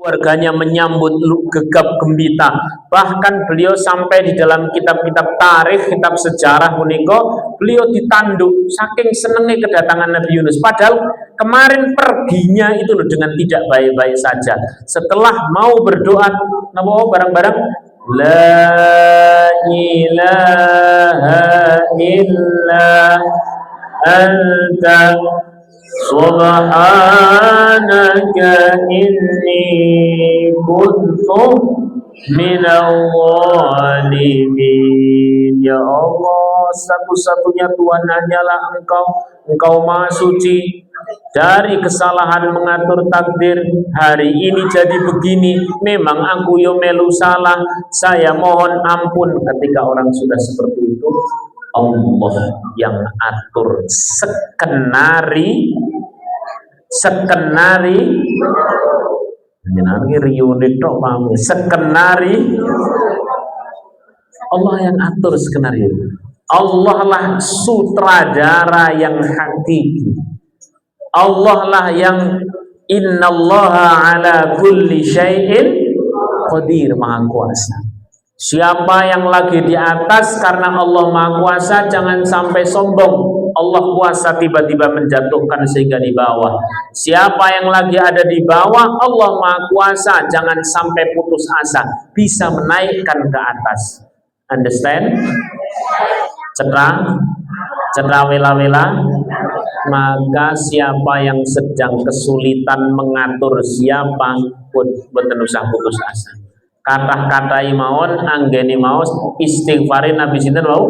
keluarganya menyambut gegap gembita. Bahkan beliau sampai di dalam kitab-kitab tarikh, kitab sejarah punika, beliau ditanduk saking senengnya kedatangan Nabi Yunus. Padahal kemarin perginya itu loh dengan tidak baik-baik saja. Setelah mau berdoa, napa bareng-bareng, la ilaha illa anta subhanaka inni kuntu minal zalimin. Ya Allah, satu-satunya Tuhan hanyalah Engkau. Engkau Maha Suci dari kesalahan mengatur takdir. Hari ini jadi begini, memang aku yo melu salah, saya mohon ampun. Ketika orang sudah seperti itu, Allah yang atur skenari Allah yang atur skenario. Allah lah sutradara yang hakiki. Allah lah yang innallaha ala kulli syai'in qadir, maha kuasa. Siapa yang lagi di atas karena Allah maha kuasa, jangan sampai sombong. Allah kuasa tiba-tiba menjatuhkan sehingga di bawah. Siapa yang lagi ada di bawah, Allah maha kuasa, jangan sampai putus asa, bisa menaikkan ke atas. Understand? Cetra wela-wela. Maka siapa yang sedang kesulitan mengatur siapa pun boten usah putus asa. Kata-kata mawon, anggeni maos, istighfarin Nabi sinten wau.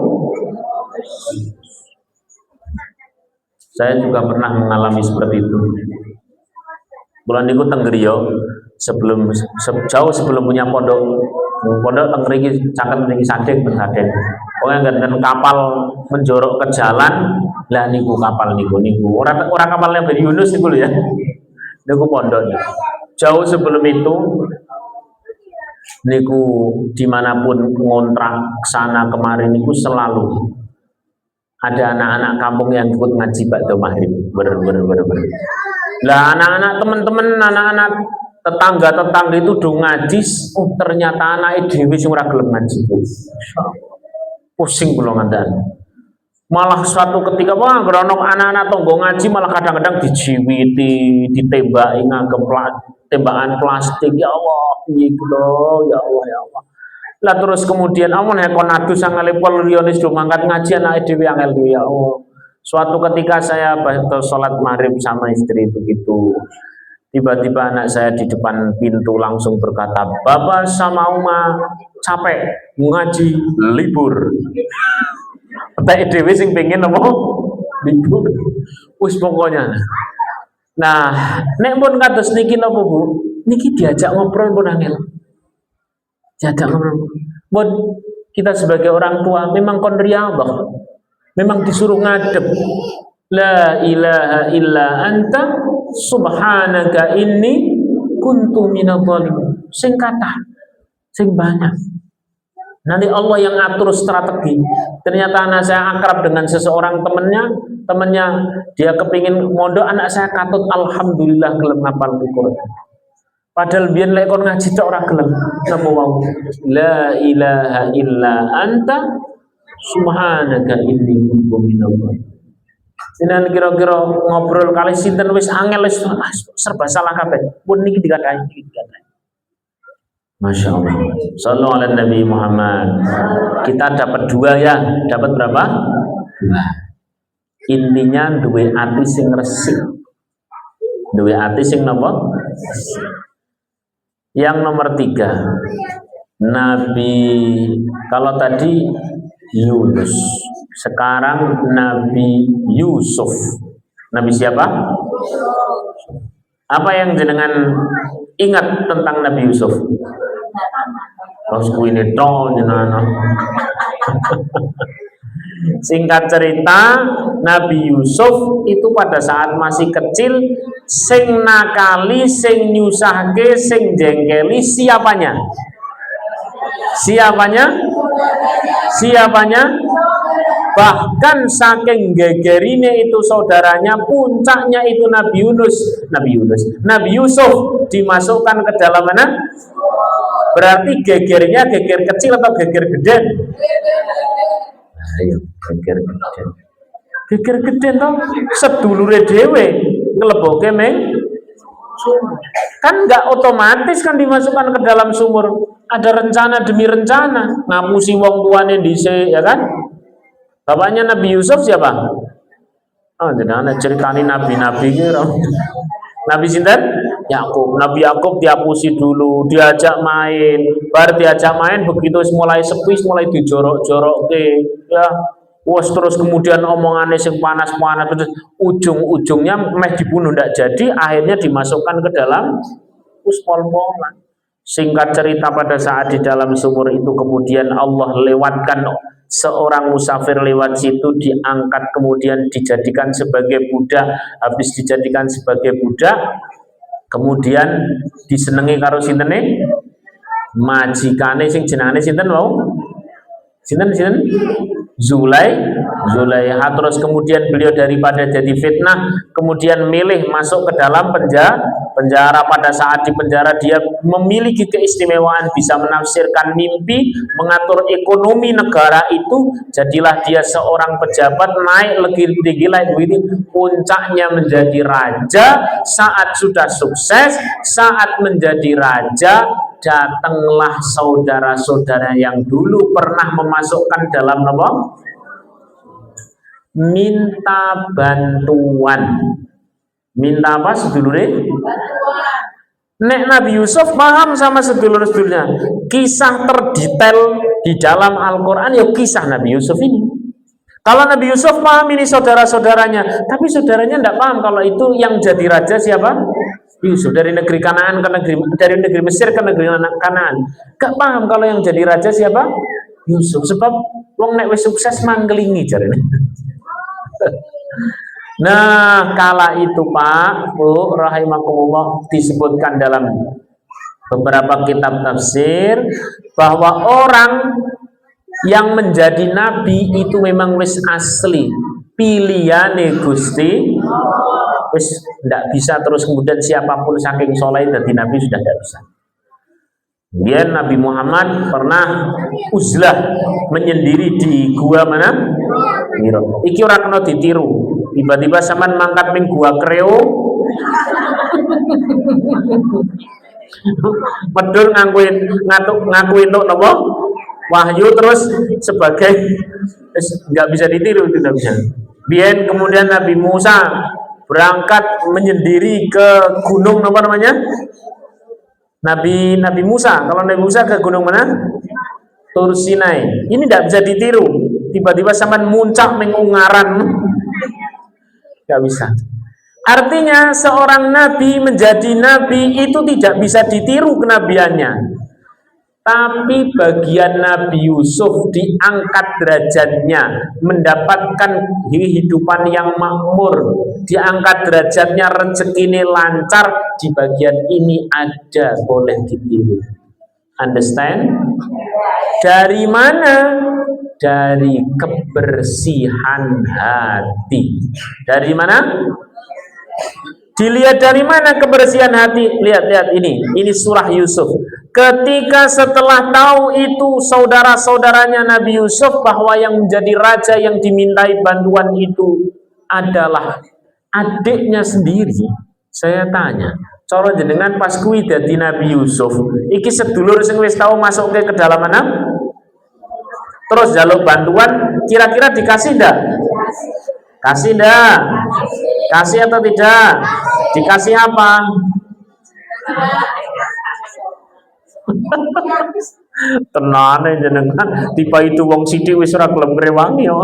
Saya juga pernah mengalami seperti itu. Bulan niku teng griya, jauh sebelum punya pondok teng mriki caket mriki sadek ben sadek. Pokoknya ngenten kapal menjorok ke jalan, lah niku kapal niku ora kapalnya Nabi Yunus niku lho ya. Niku pondok. Jauh sebelum itu niku dimanapun ngontrak sana kemarin niku selalu ada anak-anak kampung yang ikut ngaji ba'da maghrib. Lah anak-anak teman-teman, anak-anak tetangga itu do ngaji, ternyata anak dhewe sing ora gelem ngaji. Pusing kula ngandani. Malah suatu ketika geronok anak-anak tonggo ngaji malah kadang-kadang dijiwiti, ditembaki nganggo tembakan plastik. Ya Allah, piye ya Allah ya Allah. Lah terus kemudian amun hekon adus sangalepol lionis do mangkat ngaji anak dhewe angel dhewe ya Allah. Suatu ketika saya sholat maghrib sama istri begitu, tiba-tiba anak saya di depan pintu langsung berkata, "Bapak sama Uma capek ngaji libur." Petek dhewe sing pengen apa? Libur. Wis pokoknya. Nah, nek pun kados niki napa Bu? Niki diajak ngobrol pun angel. Diajak ngobrol. Buat kita sebagai orang tua memang kon riyadhah. Memang disuruh ngadep. La ilaha illa anta subhanaka inni kuntu minadh dhalimin. Sing kathah, sing banyak. Nanti Allah yang atur strategi. Ternyata anak saya akrab dengan seseorang temannya dia kepingin mondok, anak saya katut alhamdulillah gelem ngapal Quran. Padahal biyen lek kon ngaji tok ora gelem. Napa wae? La ilaha illa anta subhanaka inni kuntu minadh dhalimin. Sinan kira-kira ngobrol kali sinten wis angel wis serba salah kabeh. Pun niki dikatakan iki dikatakan. Masya Allah. Sallallahu ala Nabi Muhammad. Kita dapat dua ya. Dapat berapa? Dua. Intinya duwe ati sing resik. Duwe ati sing napa? Yang nomor 3, Nabi, kalau tadi Yunus, sekarang Nabi Yusuf. Nabi siapa? Apa yang jenengan ingat tentang Nabi Yusuf? Bosku ini dong jenengan. Singkat cerita, Nabi Yusuf itu pada saat masih kecil, sing nakali, sing nyusahke, sing jengkeli siapanya? Siapanya? Bahkan saking gegerine itu saudaranya, puncaknya itu Nabi Yusuf dimasukkan ke dalam mana? Berarti gegernya geger kecil atau geger gede? Ayo, geger gede. Geger gede toh sedulure dhewe ngleboke meng kan nggak otomatis kan dimasukkan ke dalam sumur. Ada rencana demi rencana, ngapusi wong tuane dhisik, ya kan? Bapaknya Nabi Yusuf siapa? Oh, jenenge ceritain nabi-nabi ki. Nabi sinten? Yakub. Nabi Yakub diapusi dulu, diajak main. Bar diajak main begitu mulai sepi, mulai dijorok-jorokke, ya. Wes terus kemudian omongannya sing panas-panas, terus ujung-ujungnya meh dibunuh ndak jadi, akhirnya dimasukkan ke dalam pol-polan. Singkat cerita, pada saat di dalam sumur itu kemudian Allah lewatkan seorang musafir lewat situ, diangkat kemudian dijadikan sebagai budak. Habis dijadikan sebagai budak, kemudian disenengi karo sintene majikane sing jenengane sinten wau? Sinten Zulaiha. Terus kemudian beliau daripada jadi fitnah, kemudian milih masuk ke dalam penjara. Pada saat di penjara dia memiliki keistimewaan, bisa menafsirkan mimpi, mengatur ekonomi negara itu. Jadilah dia seorang pejabat, naik lebih tinggi lagi, puncaknya menjadi raja. Saat sudah sukses, saat menjadi raja, datanglah saudara-saudara yang dulu pernah memasukkan dalam apa? Minta bantuan. Minta apa sedulure? Nek Nabi Yusuf paham sama sedulur-sedulurnya. Kisah terdetail di dalam Al-Quran ya kisah Nabi Yusuf ini. Kalau Nabi Yusuf paham ini saudara-saudaranya, tapi saudaranya tidak paham kalau itu yang jadi raja siapa? Yusuf. Dari negeri Kanaan ke dari negeri Mesir ke negeri Kanaan. Gak paham kalau yang jadi raja siapa? Yusuf. Sebab wong nek wis sukses manggelingi jarene. Nah, kala itu Pak, Bu, rahimakumullah, disebutkan dalam beberapa kitab tafsir bahwa orang yang menjadi nabi itu memang wis asli pilihane Gusti, wis tidak bisa terus kemudian siapapun saking soleh jadi nabi sudah tidak bisa. Kemudian Nabi Muhammad pernah uzlah menyendiri di gua mana? Hiro. Iki ora kena ditiru. Tiba-tiba sampean mangkat ning gua Kreo. Medul ngakuin untuk napa? Wahyu terus sebagai nggak bisa ditiru, tidak bisa. Biyen kemudian Nabi Musa berangkat menyendiri ke gunung apa namanya? Nabi Musa, kalau Nabi Musa ke gunung mana? Tur Sinai. Ini tidak bisa ditiru. Tiba-tiba sampean muncak mengungaran, nggak bisa. Artinya seorang nabi menjadi nabi itu tidak bisa ditiru kenabiannya. Tapi bagian Nabi Yusuf diangkat derajatnya, mendapatkan kehidupan yang makmur, diangkat derajatnya, rezekinya lancar, di bagian ini ada boleh ditiru. Understand? Dari mana? Dari kebersihan hati. Dari mana? Dilihat dari mana kebersihan hati? Lihat ini surah Yusuf. Ketika setelah tahu itu saudara-saudaranya Nabi Yusuf bahwa yang menjadi raja yang dimintai bantuan itu adalah adiknya sendiri. Saya tanya, cara jenengan pas kuwi dadi Nabi Yusuf, iki sedulur sing wis tahu masuk ke dalam mana? Terus jaluk bantuan, kira-kira dikasih ndak? Kasih ndak? Kasih atau tidak? Dikasih apa? Tenane jenengan tiba itu wong sithik wis ora gelem ngrewangi ya.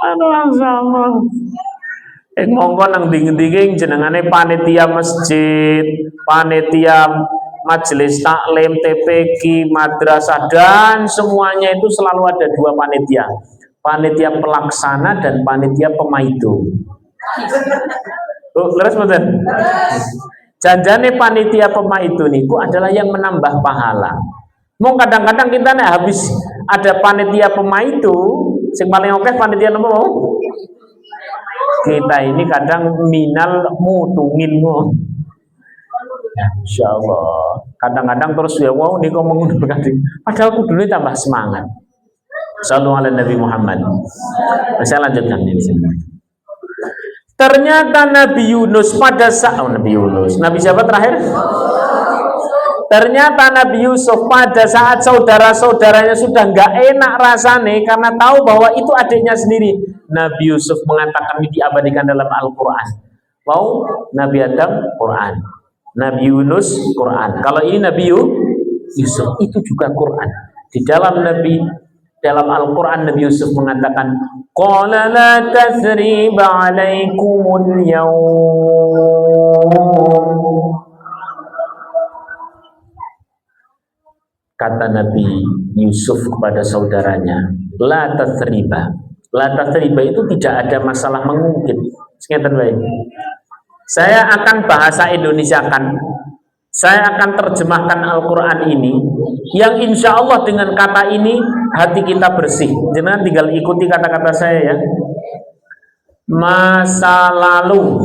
Aduh sama. Monggo nang dingin-dingin jenengane panitia masjid, panitia majelis taklim, TPQ, madrasah dan semuanya itu selalu ada dua panitia. Panitia pelaksana dan panitia pemaido. Leres mboten? Janjane panitia pemaido niku adalah yang menambah pahala. Mau kadang-kadang kita nih habis ada panitia pemain itu, sing paling oke panitia nopo? Kita ini kadang minal mutungin mu. Insya Allah. Kadang-kadang terus ya wow nih ngomong berkali. Padahal aku dulu tambah semangat. Sallallahu alaihi Nabi Muhammad. Saya lanjutkan di sini. Ternyata Nabi Yunus pada saat Nabi Yunus, Nabi siapa terakhir? Ternyata Nabi Yusuf pada saat saudara-saudaranya sudah nggak enak rasanya karena tahu bahwa itu adiknya sendiri. Nabi Yusuf mengatakan ini diabadikan dalam Al-Quran. Mau Nabi Adam Quran, Nabi Yunus Quran. Kalau ini Nabi Yusuf itu juga Quran. Di dalam Al-Quran Nabi Yusuf mengatakan qala la tathriba alaikumul yawm. Kata Nabi Yusuf kepada saudaranya, la tathriba. La tathriba itu tidak ada masalah mengungkit. Saya akan bahasa Indonesia kan. Saya akan terjemahkan Al-Quran ini, yang insya Allah dengan kata ini hati kita bersih. Jangan tinggal ikuti kata-kata saya ya. Masa lalu.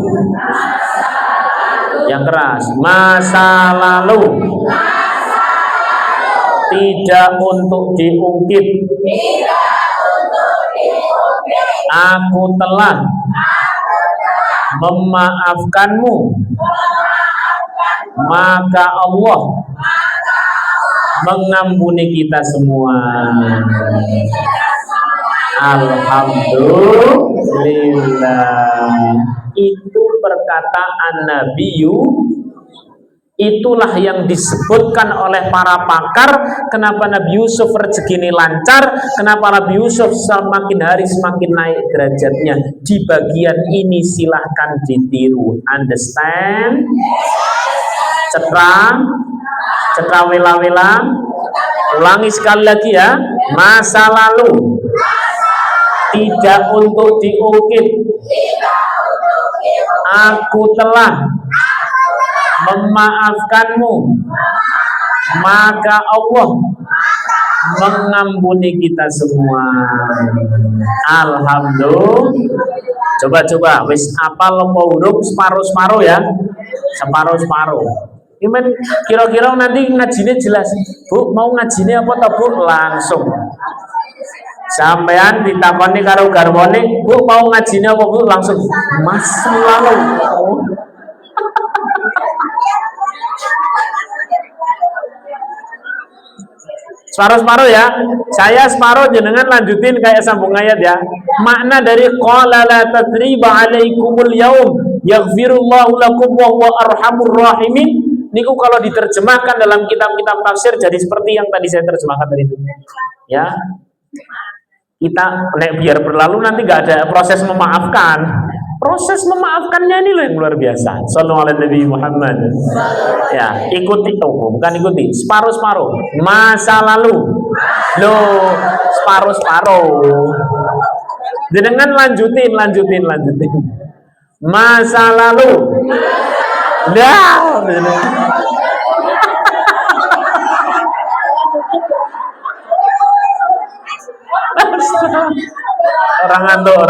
Yang keras. Masa lalu. Tidak untuk diungkit. Aku telah memaafkanmu. Maka Allah mengampuni kita semua. Alhamdulillah. Itu perkataan Nabi Itulah yang disebutkan oleh para pakar. Kenapa Nabi Yusuf rezeki ini lancar? Kenapa Nabi Yusuf semakin hari semakin naik derajatnya? Di bagian ini silahkan ditiru. Understand? Cetra wela-wela. Ulangi sekali lagi ya. Masa lalu tidak untuk diungkit. Aku telah memaafkanmu, maka Allah mengampuni kita semua. Alhamdulillah. Coba wis apal apa huruf separuh-separuh ya. Separuh-separuh. Iman kira-kira nanti ngajinya jelas. Bu, mau ngajinya apa toh, Bu? Langsung. Sampean ditakoni karo garwane, Bu, mau ngajinya apa, Bu? Langsung. Mas lalu. Separuh-separuh ya. Saya separuh, jenengan lanjutin kayak sambung ayat ya. Makna dari qala la tathriba alaikumul yaum yaghfirullahu lakum wa huwa arhamur rahimin. Niku kalau diterjemahkan dalam kitab-kitab tafsir jadi seperti yang tadi saya terjemahkan tadi itu. Ya. Kita biar berlalu nanti nggak ada proses memaafkan. Proses memaafkannya ini loh yang luar biasa. Sallallahu alaihi Nabi Muhammad. Ya, ikuti bukan ikuti, separuh-separuh. Masa lalu. Loh, separuh-separuh. Dengan lanjutin. Masa lalu. Dah. Orang ngantuk.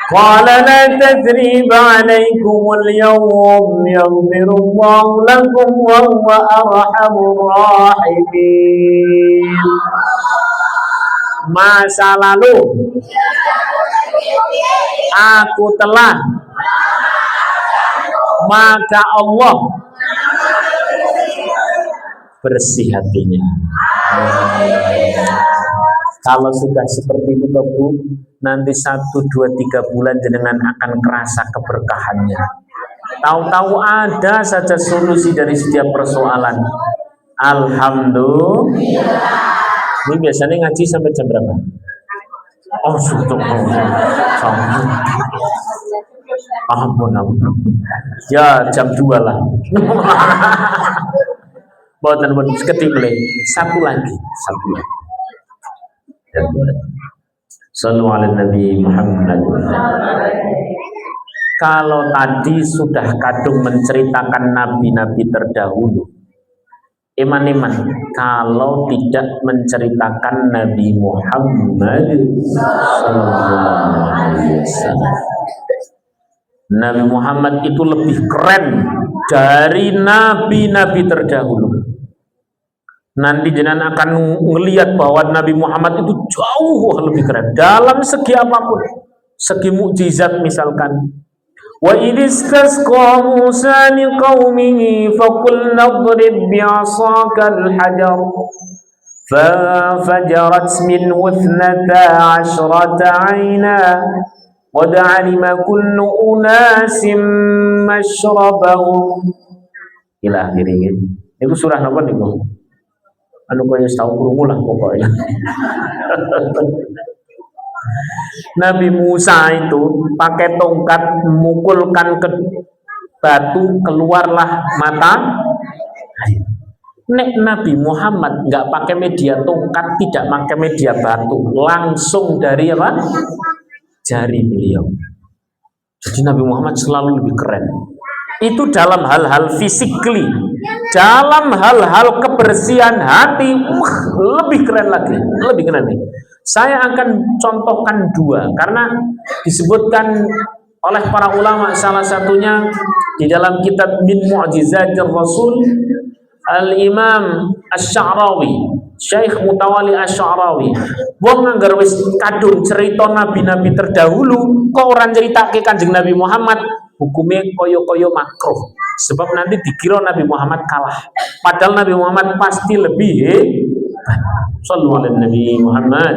Qala la tathriba alaikumul yawm yaghfirullahu lakum wa huwa arhamur rahimin. Masa lalu aku telah, maka Allah bersih hatinya. Kalau sudah seperti itu Bu, nanti 1, 2, 3 bulan jenengan akan kerasa keberkahannya. Tahu-tahu ada saja solusi dari setiap persoalan. Alhamdulillah. Ini biasanya ngaji sampai jam berapa? Oh, sudah. Ampun. Ya, jam 2 lah. Boten seketik boleh. Satu lagi. Sallallahu alaihi Nabi Muhammad. Kalau tadi sudah kadung menceritakan nabi-nabi terdahulu, iman-iman kalau tidak menceritakan Nabi Muhammad sallallahu alaihi wasallam. Nabi Muhammad itu lebih keren dari nabi-nabi terdahulu. Nanti jenengan akan melihat bahwa Nabi Muhammad itu jauh lebih keren dalam segi apapun, segi mukjizat misalkan. Wa idistasqa Musa liqaumihi faqulna idrib bi'asaka al-hajar fafajarat minhu 12 'ayna qad 'alima kullu unasin mashrabahum ila akhirih. Itu surah apa niku? Anu kaya tahu krungu lah pokoknya. Nabi Musa itu pakai tongkat memukulkan ke batu, keluarlah mata air. Nek Nabi Muhammad nggak pakai media tongkat, tidak pakai media batu, langsung dari apa? Jari beliau. Jadi Nabi Muhammad selalu lebih keren. Itu dalam hal-hal physically, dalam hal-hal kebersihan hati, lebih keren lagi, lebih keren nih. Saya akan contohkan dua karena disebutkan oleh para ulama, salah satunya di dalam kitab Min Mu'jizatir Rasul, Al-Imam Asy-Sya'rawi, Syekh Mutawali Asy-Sya'rawi. Wong nganggar wis kadung cerita nabi-nabi terdahulu, kok orang ceritake Kanjeng Nabi Muhammad, hukumnya koyo-koyo makruh. Sebab nanti dikira Nabi Muhammad kalah. Padahal Nabi Muhammad pasti lebih hebat. Sallu ala Nabi Muhammad.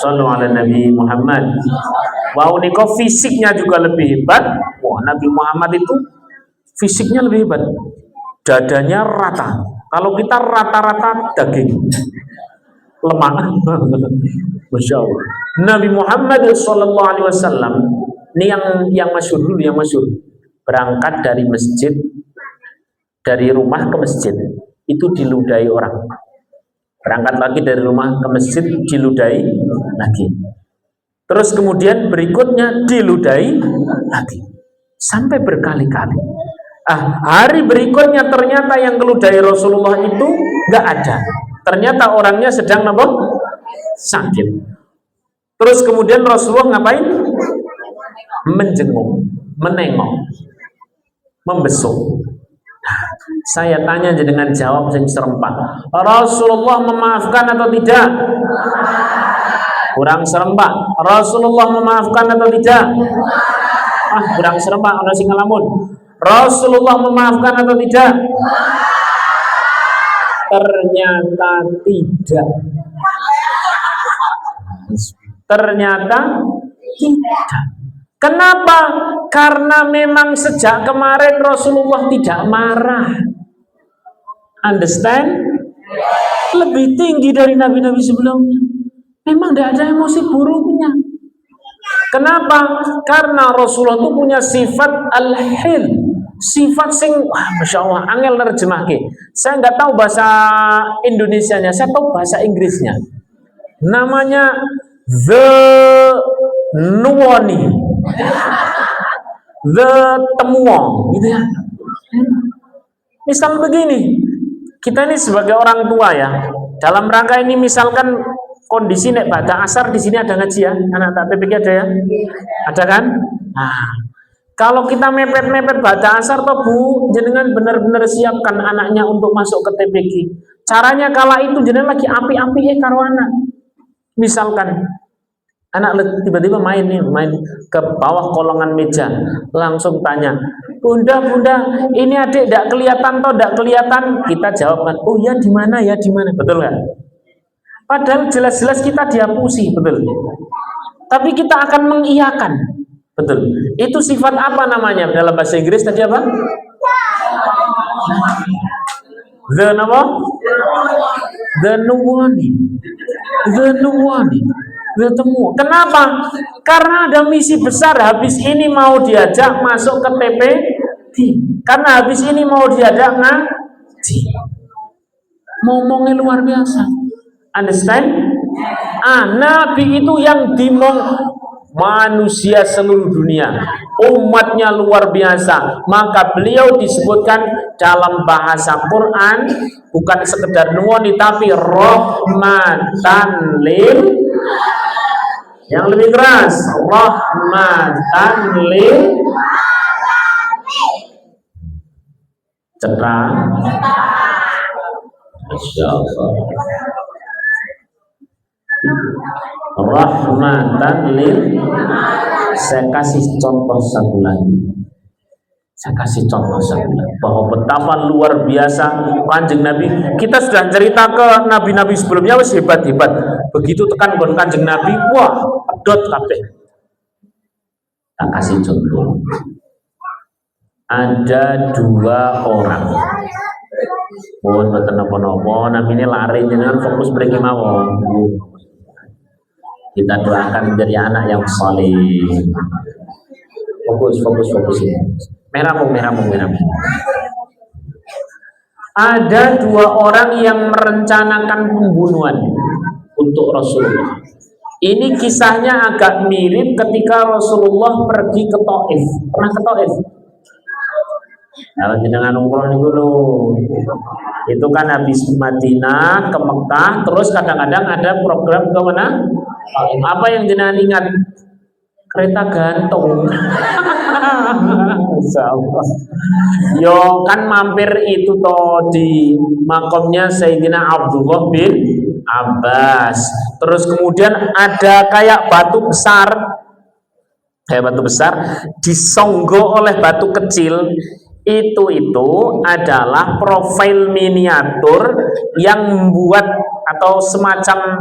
Sallu ala Nabi Muhammad. Wow, niko fisiknya juga lebih hebat. Wah, Nabi Muhammad itu fisiknya lebih hebat. Dadanya rata. Kalau kita rata-rata daging, lemak. Masya Allah. Nabi Muhammad Sallallahu Alaihi Wasallam ini yang masyhur dulu, yang masyhur. Berangkat dari masjid, dari rumah ke masjid, itu diludahi orang. Berangkat lagi dari rumah ke masjid, diludahi lagi. Terus kemudian berikutnya diludahi lagi. Sampai berkali-kali. Hari berikutnya ternyata yang keludahi Rasulullah itu nggak ada. Ternyata orangnya sedang apa? Sakit. Terus kemudian Rasulullah ngapain? Menjenguk, menengok, membesuk. Saya tanya dengan jawab yang serempak. Rasulullah memaafkan atau tidak? Kurang serempak. Rasulullah memaafkan atau tidak? Kurang serempak. Ana sing ngelamun. Rasulullah memaafkan atau tidak? Ternyata tidak. Ternyata tidak. Kenapa? Karena memang sejak kemarin Rasulullah tidak marah. Understand? Lebih tinggi dari nabi-nabi sebelumnya. Memang tidak ada emosi buruknya. Kenapa? Karena Rasulullah itu punya sifat al-hil. Sifat sing, Masya Allah, angel nerjemahke. Saya nggak tahu bahasa Indonesianya, saya tahu bahasa Inggrisnya. Namanya the nuwani, the temuong, gitu ya. Misal begini, kita ini sebagai orang tua ya, dalam rangka ini misalkan kondisi nek pada asar di sini ada ngaji ya, anak tak TPK ada ya, ada kan? Nah, kalau kita mepet-mepet pada asar toh Bu, jenengan benar-benar siapkan anaknya untuk masuk ke TPK. Caranya kala itu jenengan lagi api-api karo anak. Misalkan anak tiba-tiba main ke bawah kolongan meja, langsung tanya, Bunda, ini adik tidak kelihatan toh, tidak kelihatan. Kita jawabkan, oh ya di mana, betul nggak? Padahal jelas-jelas kita dihapusi, betul. Tapi kita akan mengiyakan, betul. Itu sifat apa namanya dalam bahasa Inggris tadi apa? The apa? The nuwani. Bertemu. Kenapa? Karena ada misi besar. Habis ini mau diajak masuk ke TPK. Karena habis ini mau diajak ngaji. Ngomongnya luar biasa. Understand? Nabi itu yang manusia seluruh dunia, umatnya luar biasa, maka beliau disebutkan dalam bahasa Quran bukan sekedar nuwoni tapi rahmatan lil, yang lebih keras, rahmatan lil cetra. Masya Allah. Rahmatan lil. Saya kasih contoh satu lagi. Bahwa betapa luar biasa Kanjeng Nabi. Kita sudah cerita ke nabi-nabi sebelumnya wis hebat-hebat. Begitu tekan kon Kanjeng Nabi, wah, pedot kabeh. Tak kasih contoh. Ada 2 orang. Mohon mboten napa-napa, namine lari jenengan fokus mriki mawon. Kita doakan menjadi anak yang saleh. Fokus. Merah. Ada 2 orang yang merencanakan pembunuhan untuk Rasulullah. Ini kisahnya agak mirip ketika Rasulullah pergi ke Taif. Pernah ke Taif? Kalau jenengan umroh niku lho. Itu kan habis Madinah ke Mekah, terus kadang-kadang ada program ke mana? Apa yang jenengan ingat? Kereta gantung. Yo kan mampir itu toh di makamnya Sayyidina Abdullah bin Abbas. Terus kemudian ada kayak batu besar disonggo oleh batu kecil. Itu adalah profil miniatur yang membuat atau semacam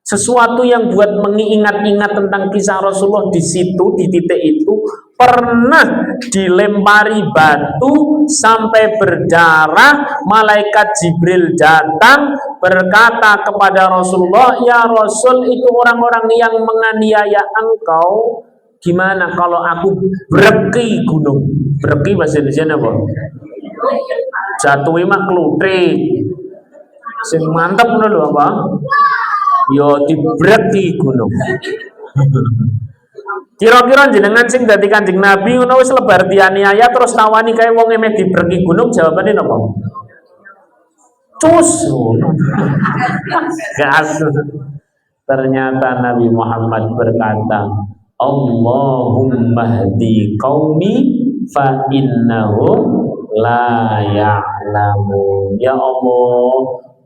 sesuatu yang buat mengingat-ingat tentang kisah Rasulullah. Di situ, di titik itu pernah dilempari batu sampai berdarah. Malaikat Jibril datang berkata kepada Rasulullah, "Ya Rasul, itu orang-orang yang menganiaya engkau. Gimana kalau aku breki gunung?" Breki bahasa Indonesia apa? Jatuhi mak klutrik. Sing mantep lho apa? Yo dibreki gunung. Kira-kira jenengan sing dadi Kanjeng Nabi ngono wis lebar dianiaya terus tawani kae wong emeh dibreki gunung, jawabane napa? Cus. Gas. Ternyata Nabi Muhammad berkata, "Allahumma hdi qaumi fa innahum la ya'lamun." Ya Allah,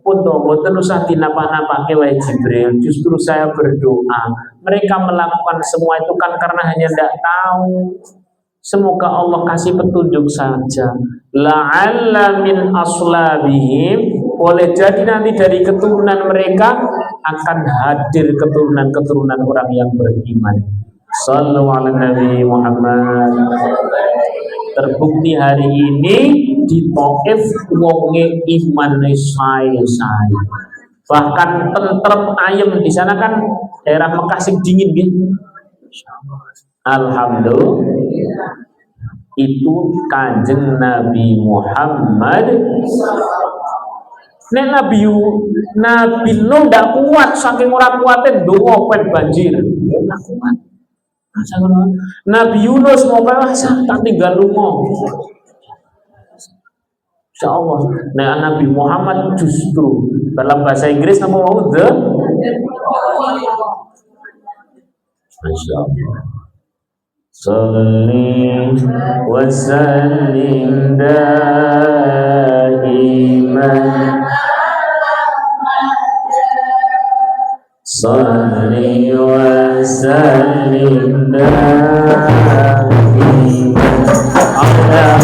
punten boten usah dinapa-napake wae Jibril. Justru saya berdoa, mereka melakukan semua itu kan karena hanya tidak tahu. Semoga Allah kasih petunjuk saja. La'alla min aslabihim, boleh jadi nanti dari keturunan mereka akan hadir keturunan-keturunan orang yang beriman. Sallu ala Nabi Muhammad. Terbukti hari ini di Taif wonge iman sae. Bahkan tentrem ayem di sana kan daerah Mekah sing dingin gitu. Alhamdulillah. Itu Kanjeng Nabi Muhammad. Nek Nabi Nuh ndak kuat, saking ora kuatnya ndonga pen banjir. Ora kuat. Nabi Yunus mau tak tinggal lunga. Insyaallah. Nah, Nabi Muhammad justru dalam bahasa Inggris nama mau the. Masya Allah. Salli wa sallim daiman. Salli wa sallim daiman ala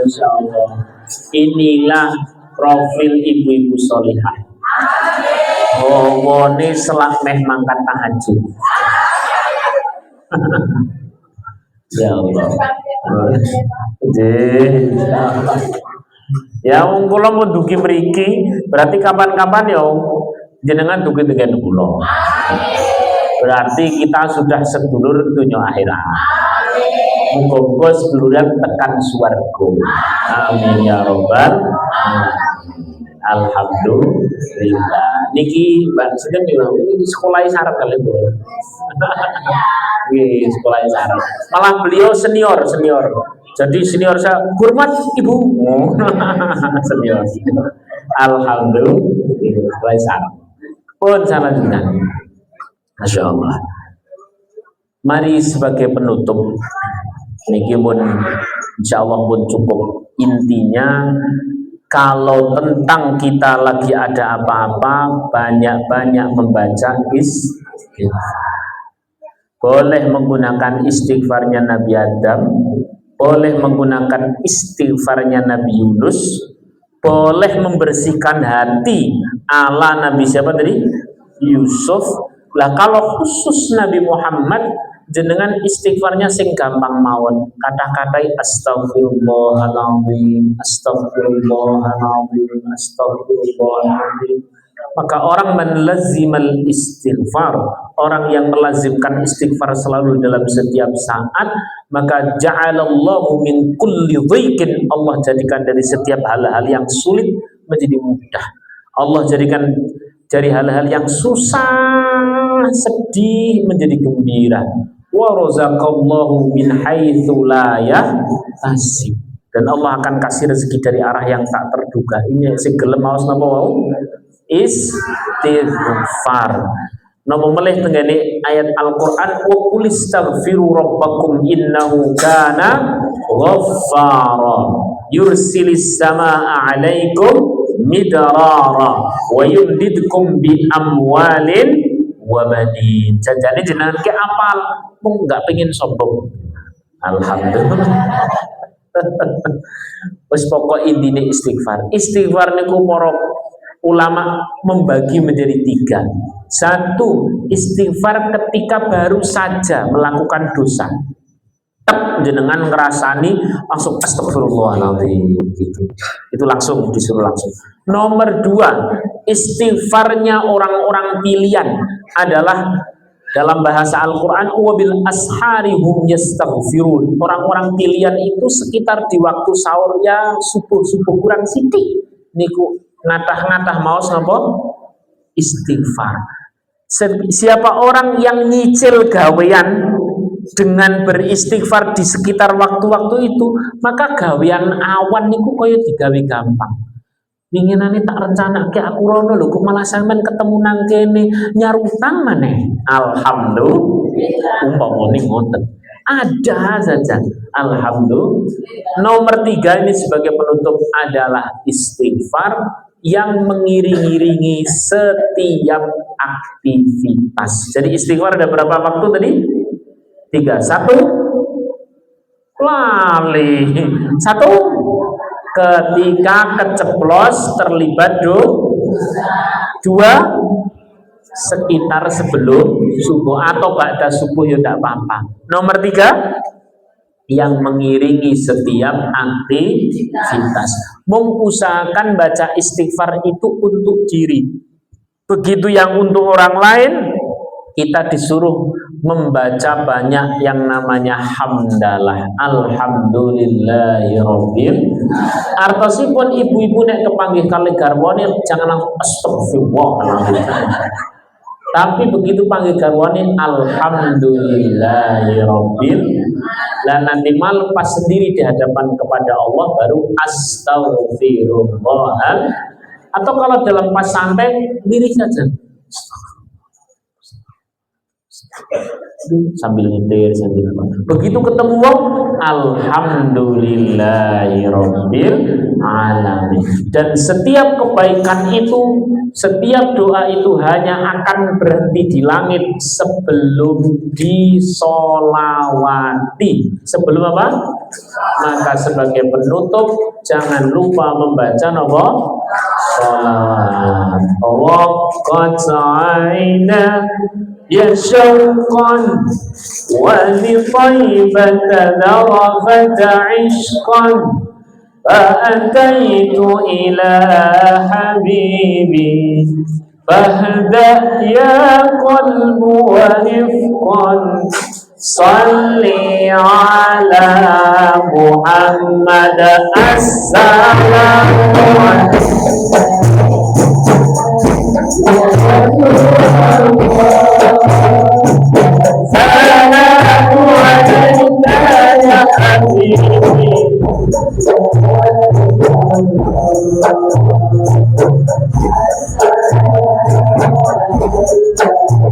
Insya Allah. Inilah profil ibu-ibu solihah. Hawane selak meh mangkat tahajud. Ya Allah. Ya wong kula mun dugi mriki, berarti kapan-kapan ya jenengan dugi dengan kula. Berarti kita sudah sedulur dunia akhirat. Muga-muga seduluran tekan swarga. Amin ya robbal alamin. Alhamdulillah. Niki Mbak Sugeng ini sekolah sarap kali Bu. Nggih, sekolah sarap. Malah beliau senior. Jadi senior saya hormat Ibu. Senior. Alhamdulillah, sekolah sarap. Pun selanjutnya. Masya Allah. Mari sebagai penutup, niki pun insya Allah pun cukup. Intinya kalau tentang kita lagi ada apa-apa, banyak-banyak membaca istighfar. Boleh menggunakan istighfarnya Nabi Adam, boleh menggunakan istighfarnya Nabi Yunus, boleh membersihkan hati ala Nabi siapa tadi? Yusuf. Lah kalau khusus Nabi Muhammad jenengan istighfarnya sing gampang mawon, kata-katai astagfirullahaladzim, astagfirullahaladzim, astagfirullahaladzim. Maka orang menlazimal istighfar, orang yang melazimkan istighfar selalu dalam setiap saat, maka ja'alallahu min kulli dhiqin, Allah jadikan dari setiap hal-hal yang sulit menjadi mudah. Allah jadikan dari hal-hal yang susah, sedih menjadi gembira. Wa razaqallahu min haitsu la yahtasib. Dan Allah akan kasih rezeki dari arah yang tak terduga. Ini sing gelem maos napa wau? Istighfar. Napa melih tenggene ayat Al-Qur'an wa qul istaghfiru rabbakum innahu kana ghaffara yursilis samaa 'alaikum midrara wa yumdidkum bi amwalin wa banin. Jajane jenengan ke apal mung enggak pengen sombong. Alhamdulillah. Wis pokok intine istighfar. Istighfar niku para ulama membagi menjadi 3. 1, istighfar ketika baru saja melakukan dosa. Jenengan ngerasani langsung astagfirullahaladzim gitu. Itu langsung disuruh langsung. Nomor 2, istighfarnya orang-orang pilihan adalah dalam bahasa Al-Quran wabil asharihum yastaghfirun. Orang-orang pilihan itu sekitar di waktu sahur ya subuh kurang sithik niku ngatah-ngatah maos napa istighfar. Siapa orang yang nyicil gawean dengan beristighfar di sekitar waktu-waktu itu, maka gawean awan niku kaya digawe gampang. Winginane tak rencana ke aku rono lho, kok malah sampean ketemu nang kene nyarutang maneh. Alhamdulillah. Umpamane ngoten. Ada saja. Alhamdulillah. Nomor 3 ini sebagai penutup adalah istighfar yang mengiring-iringi setiap aktivitas. Jadi istighfar ada berapa waktu tadi? 3. 1 lali. 1 ketika keceplos terlibat dosa. 2 sekitar sebelum subuh atau ba'da subuh ya tidak apa-apa. Nomor 3 yang mengiringi setiap aktivitas. Mengusahakan baca istighfar itu untuk diri. Begitu yang untuk orang lain, kita disuruh membaca banyak yang namanya hamdalah. Alhamdulillahirabbil. Artosipun ibu-ibu nek kepanggih kali garwane jangan langsung astagfirullah. Tapi begitu panggil garwane alhamdulillahirabbil. Dan nanti malam pas sendiri di hadapan kepada Allah baru astaghfirullah. Atau kalau dalam pas santai diri saja sambil nyetir sambil apa. Begitu ketemu wong alhamdulillahirabbil alamin. Dan setiap kebaikan itu, setiap doa itu hanya akan berhenti di langit sebelum disolawati. Sebelum apa? Maka sebagai penutup jangan lupa membaca صلوات رقت عينا يا شوقا ولطيبة ذرفت عشقا فأتيت إلى حبيبي فاهدأ يا قلب ورفقا صلي على محمد السلام عليك يا حبيبي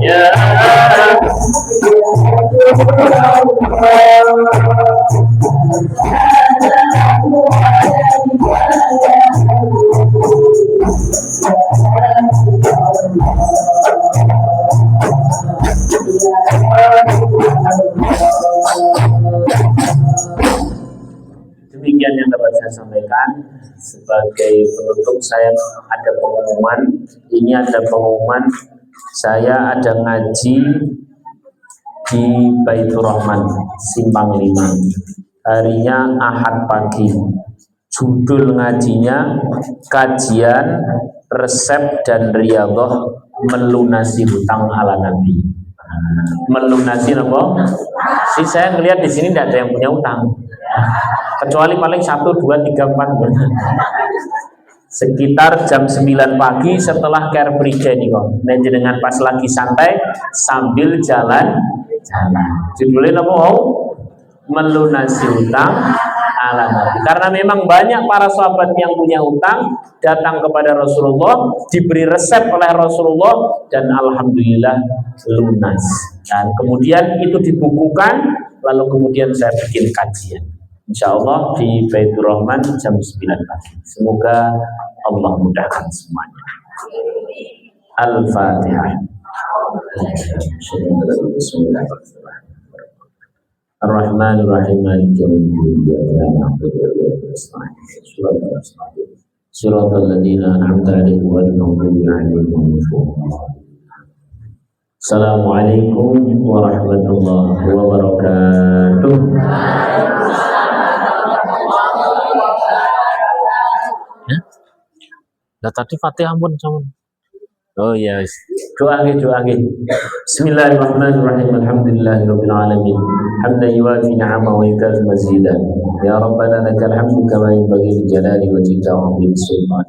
يا demikian yang dapat saya sampaikan. Sebagai penutup saya ada pengumuman. Ini ada pengumuman, saya ada ngaji di Baitur Rahman Simpang 5. Harinya Ahad pagi. Judul ngajinya kajian resep dan riyadhah melunasi hutang ala Nabi. Melunasi apa? Si saya ngelihat di sini tidak ada yang punya utang. Kecuali paling 1, 2, 3, 4. Sekitar jam 9 pagi setelah Care Free Day nih kok. Dengan pas lagi santai sambil jalan. Judulnya apa? Melunasi hutang ala Nabi. Karena memang banyak para sahabat yang punya utang datang kepada Rasulullah, diberi resep oleh Rasulullah dan alhamdulillah lunas. Dan kemudian itu dibukukan, lalu kemudian saya bikin kajian. Insya Allah di Baitur Rahman jam 9 pagi. Semoga Allah mudahkan semuanya. Al-Fatihah. Ar-Rahman Ar-Rahim Maliki Yawmiddin. Iyyaka na'budu wa iyyaka nasta'in. Shiratal ladzina an'amta 'alaihim ghairil maghdubi 'alaihim waladdallin. Assalamualaikum warahmatullahi wabarakatuh. Nah tadi Fatihah pun sama. Oh ya, yes. Doa lagi. Bismillahirrahmanirrahim. Alhamdulillahirabbil alamin. Hamdan yuwafi ni'amahu wa yukafi mazidan. Ya Rabbana lakal hamdu kama yanbaghi li jalali wajhika wa 'azimi sultan.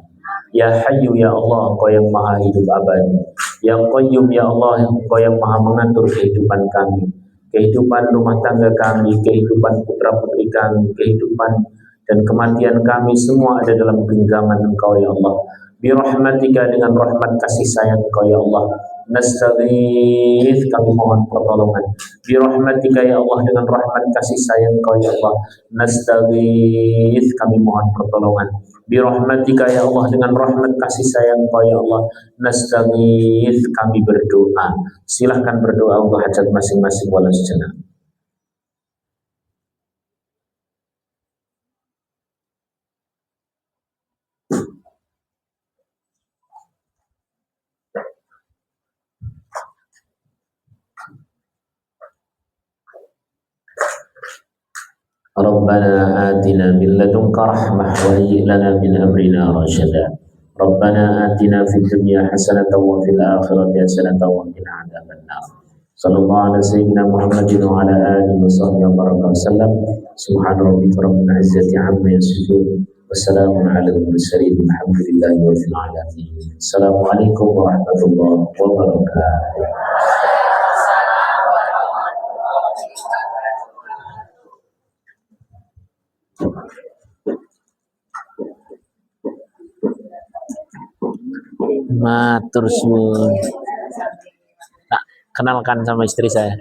Ya Hayyu ya Allah, Engkau yang Maha hidup abadi. Ya Qayyum ya Allah, Engkau yang Maha mengatur kehidupan kami, kehidupan rumah tangga kami, kehidupan putra-putri kami, kehidupan dan kematian kami semua ada dalam genggaman Engkau ya Allah. Birahmatika, dengan rahmat kasih sayang Engkau ya Allah. Nastaghith, kami mohon pertolongan. Birahmatika ya Allah, dengan rahmat kasih sayang Engkau ya Allah. Nastaghith, kami mohon pertolongan. Birahmatika ya Allah, dengan rahmat kasih sayang Engkau ya Allah. Nastaghith, kami berdoa. Silahkan berdoa untuk hajat masing-masing wala sejenak. Rabbana atina min ladunka rahmah wa hayyi' lana min amrina rashada. Rabbana atina fid dunya hasanatan wa fil akhirati hasanatan wa qina adzabannar. Sallallahu ala sayyidina Muhammadin wa ala alihi wa sahbihi wa baraka wasallam. Subhana rabbika rabbil izzati amma yasifun. Wassalamun ala al-mursalin. Alhamdulillahi rabbil alamin. Assalamualaikum warahmatullahi wabarakatuh. Matur suwun. Tak kenalkan sama istri saya.